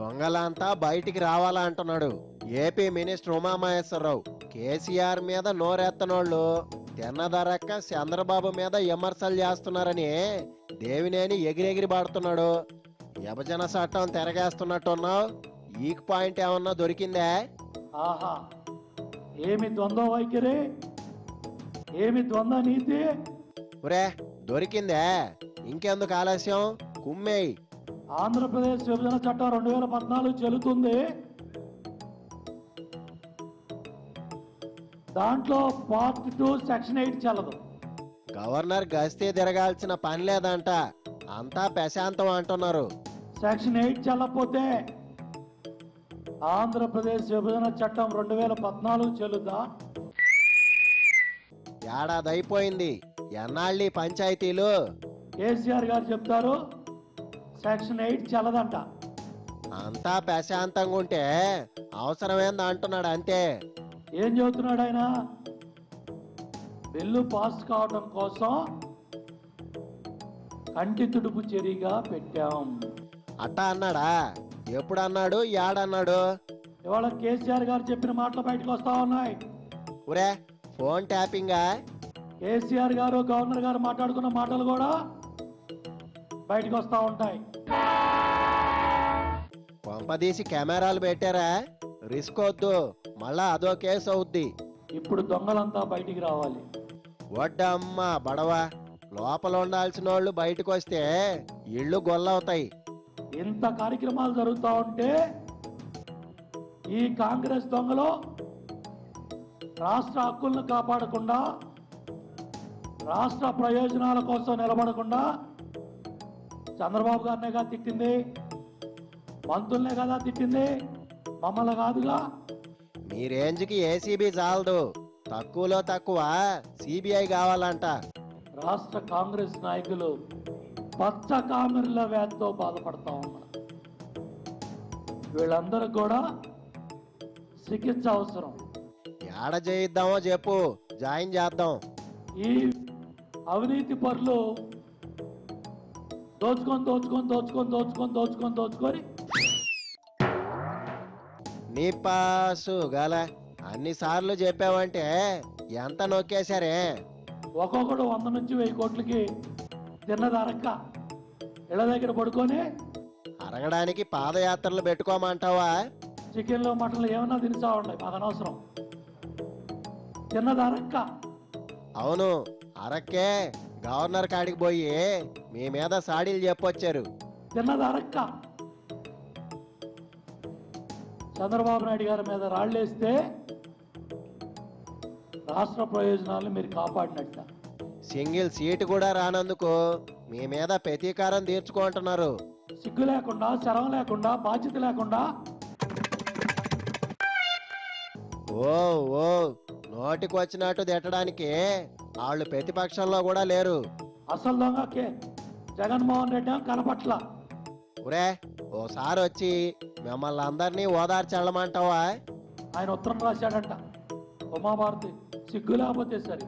దొంగలంతా బయటికి రావాలా అంటున్నాడు ఏపీ మినిస్టర్ ఉమామహేశ్వరరావు. కేసీఆర్ మీద నోరెత్తనోళ్ళు తిన్నదరక్క చంద్రబాబు మీద విమర్శలు చేస్తున్నారని దేవినేని ఎగిరెగిరి పాడుతున్నాడు. విభజన చట్టం తిరగేస్తున్నట్టున్నావు. ఈక్ పాయింట్ ఏమన్నా దొరికిందే? ఆహా, ఏమి ద్వంద్వ వైఖరి, ఏమి ద్వంద్వ నీతి. ఒరే దొరికిందే, ఇంకెందుకు ఆలస్యం, కుమ్మేయ్. ఆంధ్రప్రదేశ్ విభజన చట్టం 2014 చెల్లుతుంది. దాంట్లో పార్ట్ 2 సెక్షన్ 8 చెల్లదు. గవర్నర్ గస్తీ తిరగాల్సిన పని లేదంట, అంతా ప్రశాంతం అంటున్నారు. సెక్షన్ 8 చెల్లకపోతే ఆంధ్రప్రదేశ్ విభజన చట్టం 2014 చెల్లుదా? ఏడాది అయిపోయింది, ఎన్నాళ్ళీ పంచాయతీలు? కేసీఆర్ గారు చెప్తారు సెక్షన్ 8 చెల్లదంట. అంతా ప్రశాంతంగా ఉంటే అవసరమేంది అంటున్నాడు అంతే. ఏం చెబుతున్నాడు ఆయన? బిల్లు పాస్ కావడం కోసం కంటి తుడుపు చర్యగా పెట్టాం అట్టా అన్నాడా? ఎప్పుడు అన్నాడు, ఏడన్నాడు? ఇవాళ కేసీఆర్ గారు చెప్పిన మాటలు బయటకు వస్తా ఉన్నాయి. ఒరే ఫోన్ ట్యాపింగా? కేసీఆర్ గారు గవర్నర్ గారు మాట్లాడుకున్న మాటలు కూడా బయటకు వస్తా ఉంటాయి. కొంపదీసి కెమెరాలు పెట్టారా? రిస్క్ వద్దు, మళ్ళా అదో కేసు అవుద్ది. ఇప్పుడు దొంగలంతా బయటికి రావాలి. వడ్డమ్మ బడవ, లోపల ఉండాల్సిన వాళ్ళు బయటకు వస్తే ఇళ్ళు గొల్లవుతాయి. ఇంత కార్యక్రమాలు జరుగుతూ ఉంటే ఈ కాంగ్రెస్ దొంగలు రాష్ట్ర హక్కులను కాపాడకుండా, రాష్ట్ర ప్రయోజనాల కోసం నిలబడకుండా చంద్రబాబు గారినే కదా తిట్టింది, మంత్రులనే కదా తిట్టింది, మమ్మల్ని కాదుగా. మీ రేంజ్కి ఏసీబీ చాలదు, తక్కువలో తక్కువ సిబిఐ కావాలంట. రాష్ట్ర కాంగ్రెస్ నాయకులు పచ్చ కామెర్ల వ్యాధితో బాధపడతా ఉన్నారు. వీళ్ళందరూ కూడా చికిత్స అవసరం. ఏడ చేయిద్దామో చెప్పు, జాయిన్ చేద్దాం. ఈ అవినీతి పరులు దోచుకొని నీ పాసు గల అన్నిసార్లు చెప్పావంటే ఎంత నొక్కేశారే. ఒక్కొక్కడు 100 నుంచి 1000 కోట్లకి తిన్నది అరక్క ఇళ్ళ దగ్గర పడుకొని అరగడానికి పాదయాత్రలు పెట్టుకోమంటావా? చికెన్లు మటన్లు ఏమన్నా తినిసా ఉన్నాయి, మాకు అనవసరం. తిన్నది అరక్క. అవును, అరక్కే గవర్నర్ కాడికి పోయి మీ మీద సాడీలు చెప్పొచ్చారు. తిన్నది అరక్క. చంద్రబాబు నాయుడు గారి మీద రాళ్ళేస్తే రాష్ట్ర ప్రయోజనాలను మీరు కాపాడినట్ట. సింగిల్ సీటు కూడా రానందుకు మీ మీద ప్రతీకారం తీర్చుకుంటున్నారు. సిగ్గు లేకుండా, శరం లేకుండా, బాధ్యత లేకుండా. ఓ ఓ నోటికి వచ్చినట్టు తిట్టడానికి వాళ్ళు ప్రతిపక్షంలో కూడా లేరు. అసలు దొంగకే జగన్మోహన్ రెడ్డి కనపట్ల. ఒరే ఓసారి వచ్చి మిమ్మల్ని అందరినీ ఓదార్చెళ్ళమంటావా? ఆయన ఉత్తరం రాశాడంట ఉమాభారతి, సిగ్గు లేకపోతే సరే.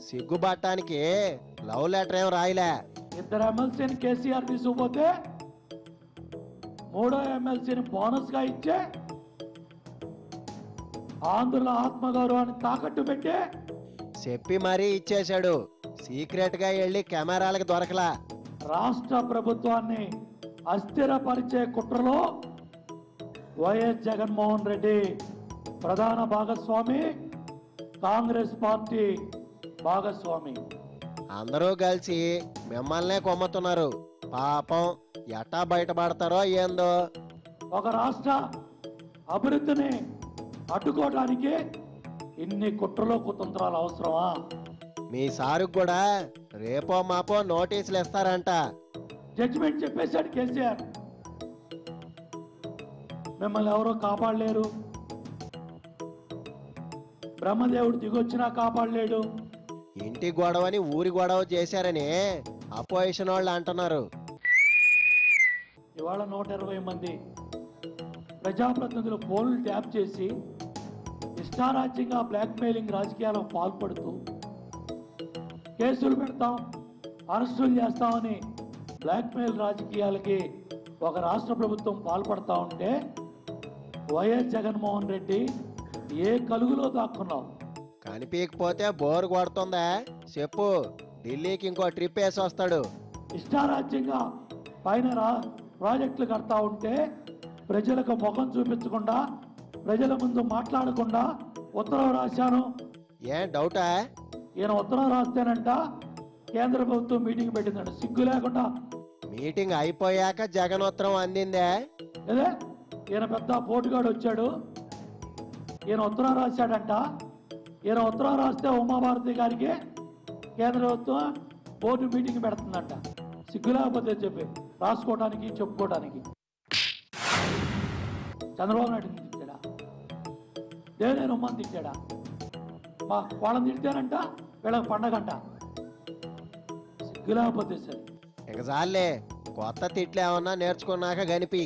సిగ్గుపట్టానికి లవ్ లెటర్ ఏం రాయలే. 2 ఎమ్మెల్సీని కేసీఆర్ తీసుకుపోతే 3వ ఎమ్మెల్సీని బోనస్ గా ఇచ్చే ఆంధ్రుల ఆత్మగౌరవాన్ని తాకట్టు పెట్టే చెప్పి మరీ ఇచ్చేశాడు. సీక్రెట్ గా వెళ్ళి కెమెరాలకు దొరకలా. రాష్ట్ర ప్రభుత్వాన్ని అస్థిరపరిచే కుట్రలో వైఎస్ జగన్మోహన్ రెడ్డి ప్రధాన భాగస్వామి, కాంగ్రెస్ పార్టీ భాగస్వామి. అందరూ కలిసి మిమ్మల్నే కొమ్ముతున్నారు. పాపం ఎట్టా బయటపడతారో ఏందో. ఒక రాష్ట్ర అభివృద్ధిని అడ్డుకోవడానికి ఇన్ని కుట్రలో కుతంత్రాలు అవసరమా? మీ సారుకు కూడా రేపో మాపో నోటీసులు ఇస్తారంట. జడ్జిమెంట్ చెప్పేశాడు కేసీఆర్. మిమ్మల్ని ఎవరో కాపాడలేరు, బ్రహ్మదేవుడు దిగొచ్చినా కాపాడలేడు. ఇంటి గొడవని ఊరి గొడవ చేశారని అపోజిషన్ వాళ్ళు అంటున్నారు. ఇవాళ 120 మంది ప్రజాప్రతినిధులు ఫోన్లు ట్యాప్ చేసి ఇష్టారాజ్యంగా బ్లాక్మెయిలింగ్ రాజకీయాలకు పాల్పడుతూ కేసులు పెడతాం, అరెస్టులు చేస్తామని బ్లాక్మెయిల్ రాజకీయాలకి ఒక రాష్ట్ర ప్రభుత్వం పాల్పడతా ఉంటే వైఎస్ జగన్మోహన్ రెడ్డి ఏ కలుగులో దాక్కున్నావు? కనిపించకపోతే బోరు కొడుతుందా చెప్పు, ఢిల్లీకి ఇంకో ట్రిప్ వేసి వస్తాడు. ఇష్టారాజ్యంగా పైన ప్రాజెక్టులు కడతా ఉంటే ప్రజలకు ముఖం చూపించకుండా, ప్రజల ముందు మాట్లాడకుండా ఉత్తరం రాశాను. ఏం డౌటా? ఈయన ఉత్తరం రాస్తేనంట కేంద్ర ప్రభుత్వం మీటింగ్ పెట్టిందంట, సిగ్గు లేకుండా. మీటింగ్ అయిపోయాక జగన్ ఉత్తరం అందిందే. అదే ఈయన పెద్ద పోటుగాడు వచ్చాడు, ఈయన ఉత్తరం రాశాడంట. ఈయన ఉత్తరం రాస్తే ఉమాభారతి గారికి కేంద్ర ప్రభుత్వం బోర్డు మీటింగ్ పెడుతుందంట. సిగ్గు లేకపోతే చెప్పి రాసుకోవడానికి చెప్పుకోవడానికి. చంద్రబాబు నాయుడు తిట్టాడా? దేవేంద్ర ఉమ్మని తిట్టాడా? మా వాళ్ళని తిడితేనంట వీళ్ళకి పండగంట. సిగ్గు లేకపోతే సరే. ఇక చాలే, కొత్త తిట్లు ఏమన్నా నేర్చుకున్నాక గనిపి.